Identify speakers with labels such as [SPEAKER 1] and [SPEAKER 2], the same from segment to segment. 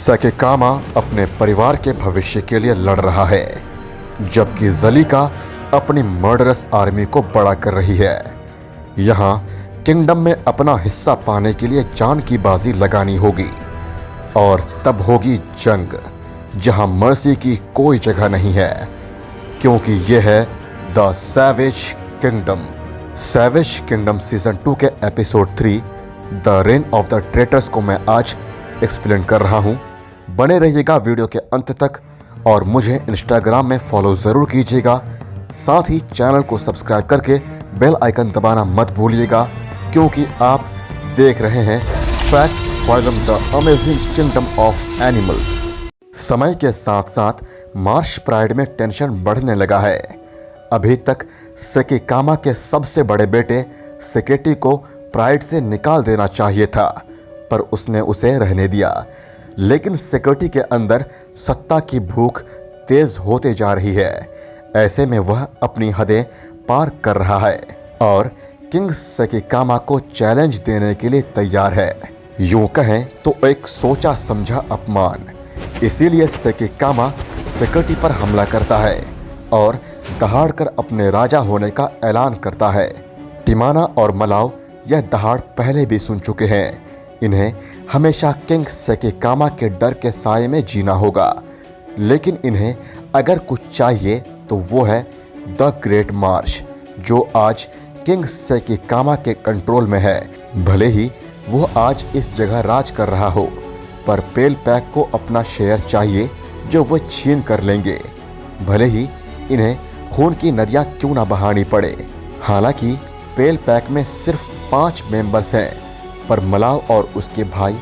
[SPEAKER 1] सकेकामा अपने परिवार के भविष्य के लिए लड़ रहा है, जबकि ज़लीका अपनी मर्डरस आर्मी को बड़ा कर रही है। यहाँ किंगडम में अपना हिस्सा पाने के लिए जान की बाजी लगानी होगी और तब होगी जंग जहाँ मर्सी की कोई जगह नहीं है, क्योंकि यह है the savage kingdom. Savage kingdom season 2 के episode 3 the rain of the traitors को मैं आज एक्सप्लेन कर रहा हूं। बने रहिएगा वीडियो के अंत तक और मुझे इंस्टाग्राम में फॉलो ज़रूर कीजिएगा। साथ ही चैनल को सब्सक्राइब करके बेल आइकन दबाना मत भूलिएगा, क्योंकि आप देख रहे हैं facts from the amazing kingdom of animals. समय के साथ साथ मार्श प्राइड में टेंशन बढ़ने लगा है। अभी तक सकेकामा के सबसे बड़े बेटे सेकेटी को प्राइड से निकाल देना चाहिए था, पर उसने उसे रहने दिया। लेकिन सेकेटी के अंदर सत्ता की भूख तेज होते जा रही है। ऐसे में वह अपनी हदें पार कर रहा है और किंग सकेकामा को चैलेंज देने के लिए तैयार है। यूं कहें तो एक सोचा समझा अपमान। इसीलिए सकेकामा सेकेटी पर हमला करता है और दहाड़कर अपने राजा होने का ऐलान करता है। टिमाना और मलाव यह दहाड़ पहले भी सुन चुके हैं। इन्हें हमेशा किंग सकेकामा के डर के साये में जीना होगा, लेकिन इन्हें अगर कुछ चाहिए तो वो है द ग्रेट मार्श, जो आज किंग सकेकामा के कंट्रोल में है। भले ही वो आज इस जगह राज कर रहा हो, पर पेल पैक को अपना शेयर चाहिए जो वो छीन कर लेंगे, भले ही इन्हें खून की नदियां क्यों ना बहानी पड़े। हालांकि पेल पैक में सिर्फ 5 मेंबर्स हैं, पर मलाव और उसके भाई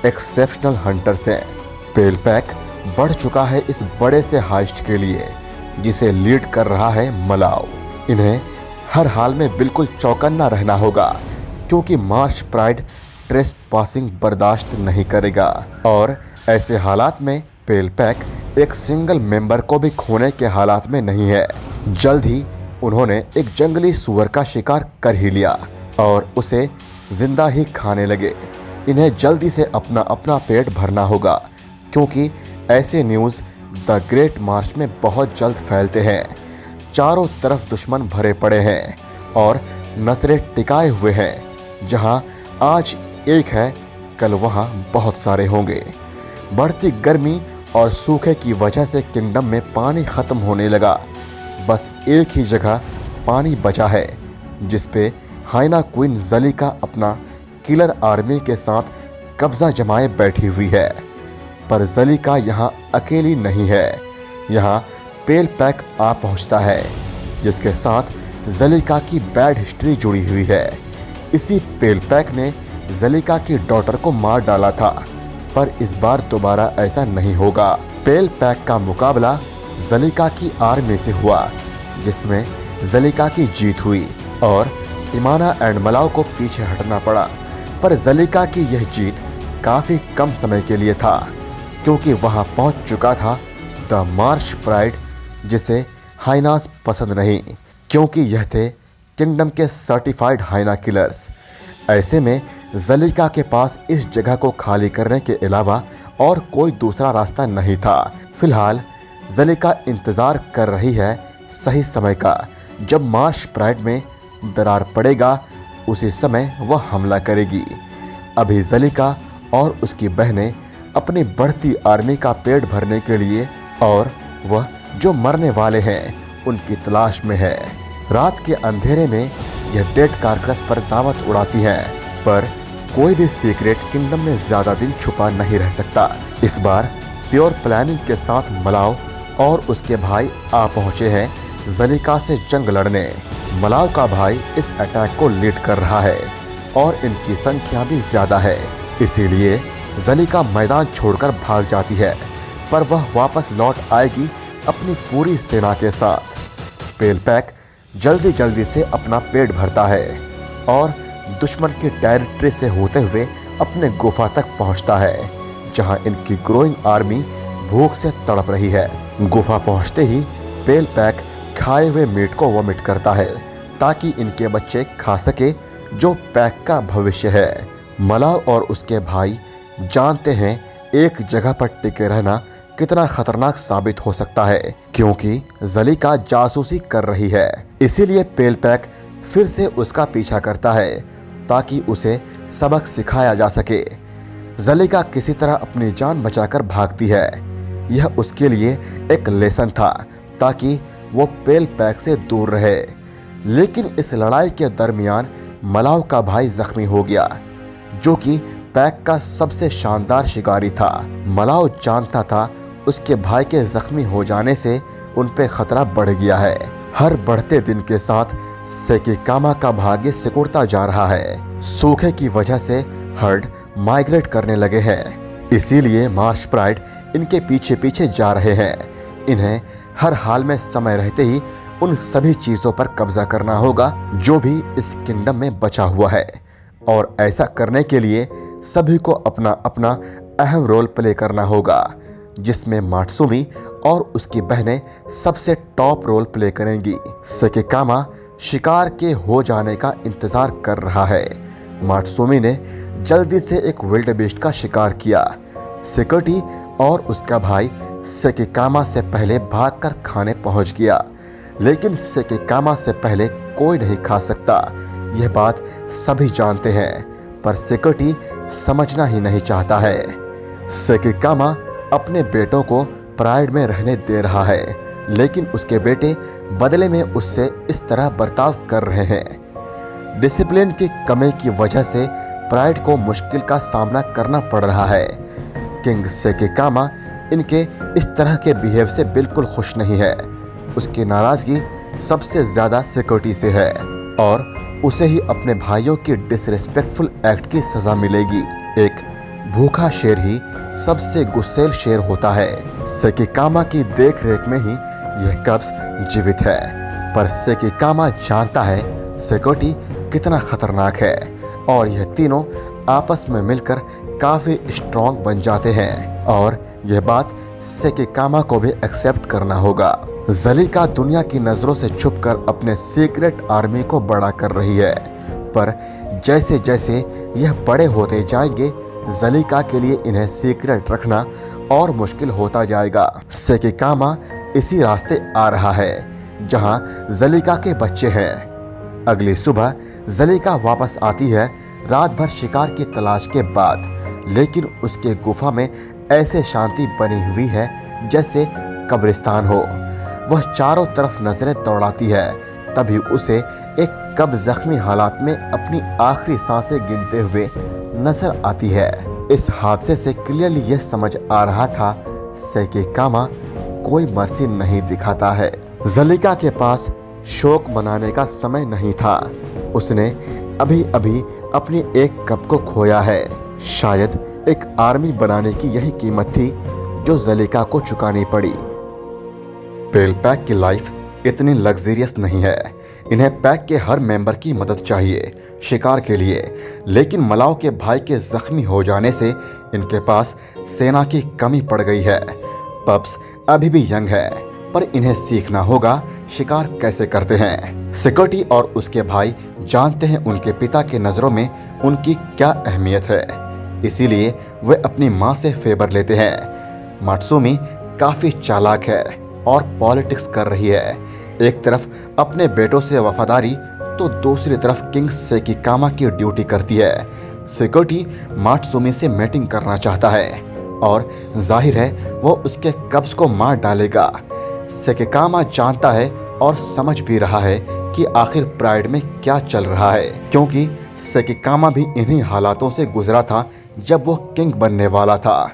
[SPEAKER 1] एक्सेप्शनल हंटर्स हैं। पेल पैक बढ़ चुका है इस बड़े से हाइस्ट के लिए, जिसे लीड कर रहा है मलाव। इन्हें हर हाल में बिल्कुल चौकन्ना रहना होगा, क्योंकि मार्श प्राइड ट्रेस पासिंग बर्दाश्त नहीं करेगा और ऐसे हालात में पेल पैक एक सिंगल मेंबर को भी खोने के हालात में नहीं है। जल्द ही उन्होंने एक जंगली सुअर का शिकार कर ही लिया और उसे जिंदा ही खाने लगे। इन्हें जल्दी से अपना अपना पेट भरना होगा, क्योंकि ऐसे न्यूज़ द ग्रेट मार्च में बहुत जल्द फैलते हैं। चारों तरफ दुश्मन भरे पड़े हैं और नजरें टिकाए हुए हैं। जहां आज एक है, कल वहां बहुत सारे होंगे। बढ़ती गर्मी और सूखे की वजह से किंगडम में पानी खत्म होने लगा। बस एक ही जगह पानी बचा है, जिस पे हाइना क्वीन ज़लीका अपना किलर आर्मी के साथ कब्जा जमाए बैठी हुई है। पर ज़लीका यहाँ अकेली नहीं है। यहाँ पेल पैक आ पहुँचता है, जिसके साथ ज़लीका की बैड हिस्ट्री जुड़ी हुई है। इसी पेल पैक ने ज़लीका की डॉटर को मार डाला था, पर इस बार दोबारा ऐसा नहीं होगा। पेल पैक का मुकाबला ज़लीका की आर्मी से हुआ, जिसमें ज़लीका की जीत हुई और टिमाना एंड मलाव को पीछे हटना पड़ा। पर ज़लीका की यह जीत काफ़ी कम समय के लिए था, क्योंकि वहां पहुंच चुका था द मार्श प्राइड, जिसे हाइनास पसंद नहीं, क्योंकि यह थे किंगडम के सर्टिफाइड हाइना किलर्स। ऐसे में ज़लीका के पास इस जगह को खाली करने के अलावा और कोई दूसरा रास्ता नहीं था। फिलहाल ज़लीका इंतज़ार कर रही है सही समय का। जब मार्श प्राइड में दरार पड़ेगा, उसी समय वह हमला करेगी। अभी ज़लीका और उसकी बहनें अपनी बढ़ती आर्मी का पेट भरने के लिए और वह जो मरने वाले हैं उनकी तलाश में है। रात के अंधेरे में यह डेड कारकस पर दावत उड़ाती हैं, पर कोई भी सीक्रेट किंगडम में ज़्यादा दिन छुपा नहीं रह सकता। इस बार प्योर प्लानिंग के साथ मलाव और उसके भाई आ पहुँचे हैं ज़लीका से जंग लड़ने। मलाव का भाई इस अटैक को लीड कर रहा है और इनकी संख्या भी ज़्यादा है, इसीलिए ज़लीका मैदान छोड़कर भाग जाती है, पर वह वापस लौट आएगी अपनी पूरी सेना के साथ। पेल पैक जल्दी जल्दी से अपना पेट भरता है और दुश्मन की टेरिटरी से होते हुए अपने गुफा तक पहुंचता है, जहां इनकी ग्रोइंग आर्मी भूख से तड़प रही है। गुफा पहुंचते ही पेल पैक खाए हुए मीट को वोमिट करता है, ताकि इनके बच्चे खा सके, जो पैक का भविष्य है। मलाव और उसके भाई जानते हैं एक जगह पर टिके रहना कितना खतरनाक साबित हो सकता है, क्योंकि ज़लीका जासूसी कर रही है। इसीलिए पेल पैक फिर से उसका पीछा करता है ताकि उसे सबक सिखाया जा सके। ज़लीका किसी तरह अपनी जान बचाकर भागती है। यह उसके लिए एक लेसन था ताकि वो पेल पैक से दूर रहे। लेकिन इस लड़ाई के दरमियान मलाव का भाई जख्मी हो गया, जो कि पैक का सबसे शानदार शिकारी था। मलाव जानता था उसके भाई के जख्मी हो जाने से उन पे खतरा बढ़ गया है। हर बढ़ते दिन के साथ सेकिकामा का भाग्य सिकुड़ता जा रहा है। सूखे की वजह से हर्ड माइग्रेट करने लगे हैं, इसीलिए मार्श प्राइड इनके पीछे पीछे जा रहे हैं। इन्हें हर हाल में समय रहते ही उन सभी चीजों पर कब्जा करना होगा जो भी इस किंगडम में बचा हुआ है, और ऐसा करने के लिए सभी को अपना अपना अहम रोल प्ले करना होगा, जिसमें मात्सुमी और उसकी बहनें सबसे टॉप रोल प्ले करेंगी। सेकिकामा शिकार के हो जाने का इंतजार कर रहा है। मात्सुमी ने जल्दी से एक विल्डबीस्ट का शिकार किया। सेकोटी और उसका भाई सेकिकामा से पहले भागकर खाने पहुंच गया, लेकिन सेकिकामा से पहले कोई नहीं खा सकता। यह बात सभी जानते हैं, पर सेकोटी समझना ही नहीं चाहता है। सेकिकामा अपने बेटों को प्राइड में रहने दे रहा है, लेकिन उसके बेटे बदले में उससे इस तरह बर्ताव कर रहे हैं। डिसिप्लिन की कमी की वजह से प्राइड को मुश्किल का सामना करना पड़ रहा है। किंग सेकिकामा इनके इस तरह के बिहेव से बिल्कुल खुश नहीं है। उसकी नाराजगी सबसे ज्यादा सिक्योरिटी से है, और उसे ही अपने भाइयों की डिसरिस्पेक्टफुल एक्ट की सजा मिलेगी। एक भूखा शेर ही सबसे गुस्सैल शेर होता है। सेकिकामा की देख रेख में ही यह कब्ज जीवित है, पर सेकिकामा जानता है सिक्योरिटी कितना खतरनाक है, और यह तीनों आपस में मिलकर काफी स्ट्रॉन्ग बन जाते हैं, और यह बात सेकिकामा को भी एक्सेप्ट करना होगा। ज़लीका दुनिया की नज़रों से छुपकर अपने सीक्रेट आर्मी को बड़ा कर रही है, पर जैसे जैसे यह बड़े होते जाएंगे ज़लीका के लिए इन्हें सीक्रेट रखना और मुश्किल होता जाएगा। सेकिकामा इसी रास्ते आ रहा है जहां ज़लीका के बच्चे हैं। अगली सुबह ज़लीका वापस आती है रात भर शिकार की तलाश के बाद, लेकिन उसके गुफा में ऐसे शांति बनी हुई है जैसे कब्रिस्तान हो। वह चारों तरफ नजरें दौड़ाती है, तभी उसे एक कब जख्मी हालात में अपनी आखिरी सांसें गिनते हुए नजर आती है। इस हादसे से क्लियरली यह समझ आ रहा था सेकिकामा कोई मर्सी नहीं दिखाता है। ज़लीका के पास शोक मनाने का समय नहीं था। उसने अभी अभी अपनी एक कप को खोया है। शायद एक आर्मी बनाने की यही कीमत थी जो ज़लीका को चुकानी पड़ी। पेल पैक की लाइफ इतनी लग्जरियस नहीं है। इन्हें पैक के हर मेंबर की मदद चाहिए शिकार के लिए, लेकिन मलाव के भाई के जख्मी हो जाने से इनके पास सेना की कमी पड़ गई है। पप्स अभी भी यंग है, पर इन्हें सीखना होगा शिकार कैसे करते हैं। सिक्योरिटी और उसके भाई जानते हैं उनके पिता के नज़रों में उनकी क्या अहमियत है, इसीलिए वे अपनी माँ से फेवर लेते हैं। मात्सुमी काफ़ी चालाक है और पॉलिटिक्स कर रही है। एक तरफ अपने बेटों से वफादारी, तो दूसरी तरफ किंग सेकिकामा की ड्यूटी करती है। सिक्योरिटी मात्सुमी से मीटिंग करना चाहता है, और जाहिर है वो उसके कब्ज को मार डालेगा। सेकिकामा जानता है और समझ भी रहा है कि आखिर प्राइड में क्या चल रहा है, क्योंकि सेकिकामा भी इन्हीं हालातों से गुजरा था जब वो किंग बनने वाला था।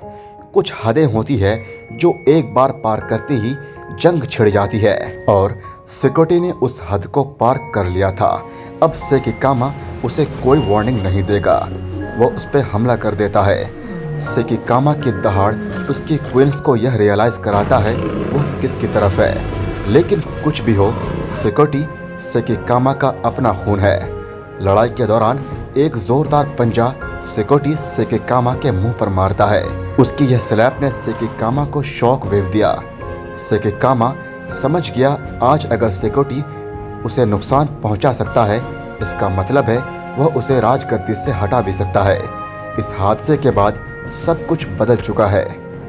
[SPEAKER 1] कुछ हदें होती है जो एक बार पार करते ही जंग छिड़ जाती है, और सिक्योरिटी ने उस हद को पार कर लिया था। अब सेकिकामा उसे कोई वार्निंग नहीं देगा, वो उस पर हमला कर देता है। सेकिकामा की दहाड़ उसकी क्वींस को यह रियलाइज कराता है वो किसकी तरफ है। लेकिन कुछ भी हो, सिक्योरिटी सेकिकामा का अपना खून है। लड़ाई के दौरान एक जोरदार पंजा सिक्योरिटी सेकिकामा के मुंह पर मारता है। उसकी यह स्लैप ने सेकिकामा को शॉक वेव दिया। सेकिकामा समझ गया आज अगर सिक्योरिटी उसे नुकसान पहुंचा सकता है, इसका मतलब है वह उसे राजगद्दी से हटा भी सकता है। इस हादसे के बाद सब कुछ बदल चुका है।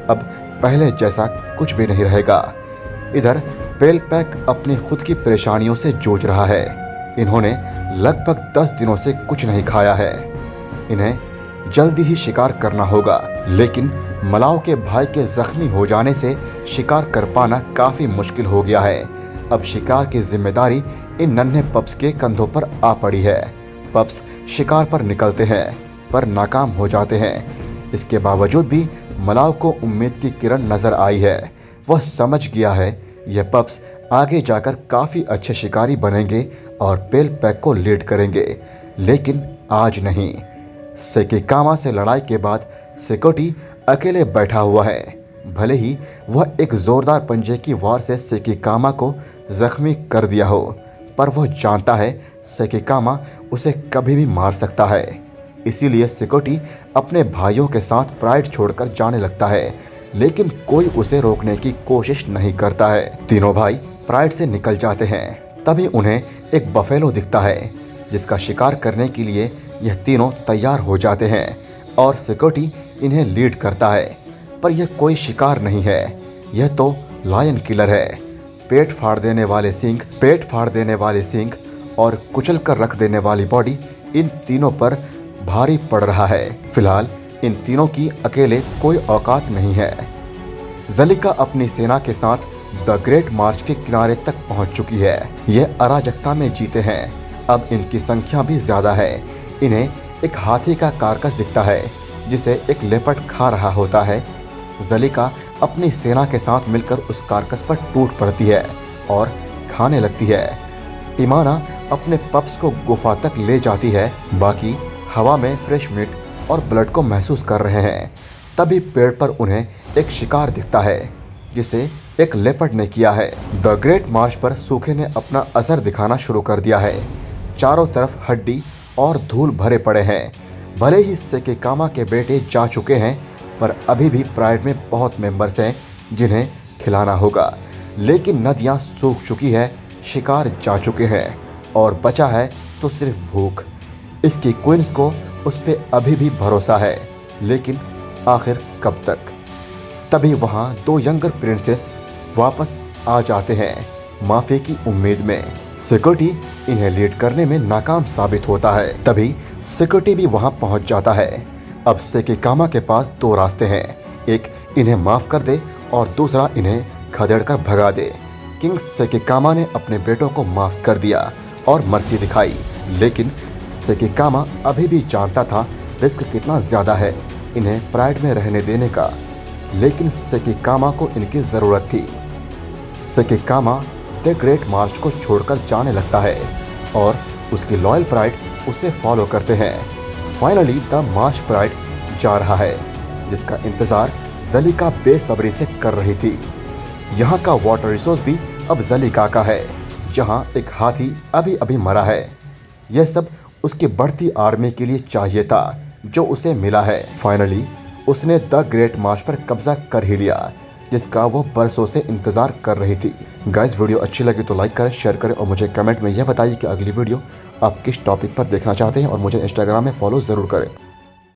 [SPEAKER 1] अब पहले जैसा कुछ भी नहीं रहेगा। इधर पेलपैक अपनी खुद की परेशानियों से जूझ रहा है। इन्होंने लगभग 10 दिनों से कुछ नहीं खाया है। इन्हें जल्दी ही शिकार करना होगा, लेकिन मलाव के भाई के जख्मी हो जाने से शिकार कर पाना काफी मुश्किल हो गया है। अब शिकार की जिम्मेदारी इन नन्हे पप्स के कंधों पर आ पड़ी है। पप्स शिकार पर निकलते हैं पर नाकाम हो जाते हैं। इसके बावजूद भी मलाव को उम्मीद की किरण नजर आई है। वह समझ गया है यह पप्स आगे जाकर काफी अच्छे शिकारी बनेंगे और पेलपैक को लीड करेंगे, लेकिन आज नहीं। सेकिकामा से लड़ाई के बाद सिकोटी अकेले बैठा हुआ है। भले ही वह एक जोरदार पंजे की वार से सेकिकामा को जख्मी कर दिया हो, पर वह जानता है सेकिकामा उसे कभी भी मार सकता है। इसीलिए सिकोटी अपने भाइयों के साथ प्राइड छोड़कर जाने लगता है, लेकिन कोई उसे रोकने की कोशिश नहीं करता है। तीनों भाई प्राइड से निकल जाते हैं। तभी उन्हें एक बफेलो दिखता है, जिसका शिकार करने के लिए यह तीनों तैयार हो जाते हैं और सिकोटी इन्हें लीड करता है। पर यह कोई शिकार नहीं है, यह तो लायन किलर है। पेट फाड़ देने वाले सींग और कुचल कर रख देने वाली बॉडी इन तीनों पर भारी पड़ रहा है। फिलहाल इन तीनों की अकेले कोई औकात नहीं है। जलिका अपनी सेना के साथ द ग्रेट मार्च के किनारे तक पहुंच चुकी है। यह अराजकता में जीते हैं। अब इनकी संख्या भी ज्यादा है। इन्हें एक हाथी का कारकस दिखता है, जिसे एक लेपर्ड खा रहा होता है। जलिका अपनी सेना के साथ मिलकर उस कारकस पर टूट पड़ती है और खाने लगती है। टिमाना अपने पप्स को गुफा तक ले जाती है। बाकी हवा में फ्रेश मीट और ब्लड को महसूस कर रहे हैं। तभी पेड़ पर उन्हें एक शिकार दिखता है, जिसे एक लेपर्ड ने किया है। द ग्रेट मार्च पर सूखे ने अपना असर दिखाना शुरू कर दिया है। चारों तरफ हड्डी और धूल भरे पड़े हैं। भले ही सेकिकामा के बेटे जा चुके हैं, पर अभी भी प्राइड में बहुत मेंबर्स हैं जिन्हें खिलाना होगा। लेकिन नदियाँ सूख चुकी है, शिकार जा चुके हैं और बचा है तो सिर्फ भूख। इसकी क्वींस को उस पर अभी भी भरोसा है, लेकिन आखिर कब तक। तभी वहाँ 2 यंगर प्रिंसेस वापस आ जाते हैं माफी की उम्मीद में। सिक्योरिटी इन्हें लीड करने में नाकाम साबित होता है। तभी सिक्योरिटी भी वहाँ पहुँच जाता है। अब सेकिकामा के पास 2 रास्ते हैं, एक इन्हें माफ कर दे और दूसरा इन्हें खदेड़ कर भगा दे। किंग सेकिकामा ने अपने बेटों को माफ कर दिया और मर्सी दिखाई, लेकिन सेकिकामा अभी भी जानता था रिस्क कितना ज्यादा है इन्हें प्राइड में रहने देने का। लेकिन सेकिकामा को इनकी जरूरत थी। सेकिकामा द ग्रेट मार्च को छोड़कर जाने लगता है और उसकी लॉयल प्राइड उसे फॉलो करते हैं। फाइनली द मार्च प्राइड जा रहा है, जिसका इंतजार जलिका बेसब्री से कर रही थी। यहाँ का वाटर रिसोर्स भी अब जलिका का है, जहाँ एक हाथी अभी अभी मरा है। यह सब उसकी बढ़ती आर्मी के लिए चाहिए था, जो उसे मिला है। फाइनली उसने द ग्रेट मार्च पर कब्जा कर ही लिया, जिसका वो बरसों से इंतजार कर रही थी। गाइस, वीडियो अच्छी लगी तो लाइक करें, शेयर करें और मुझे कमेंट में यह बताइए कि अगली वीडियो आप किस टॉपिक पर देखना चाहते हैं और मुझे इंस्टाग्राम में फॉलो ज़रूर करें।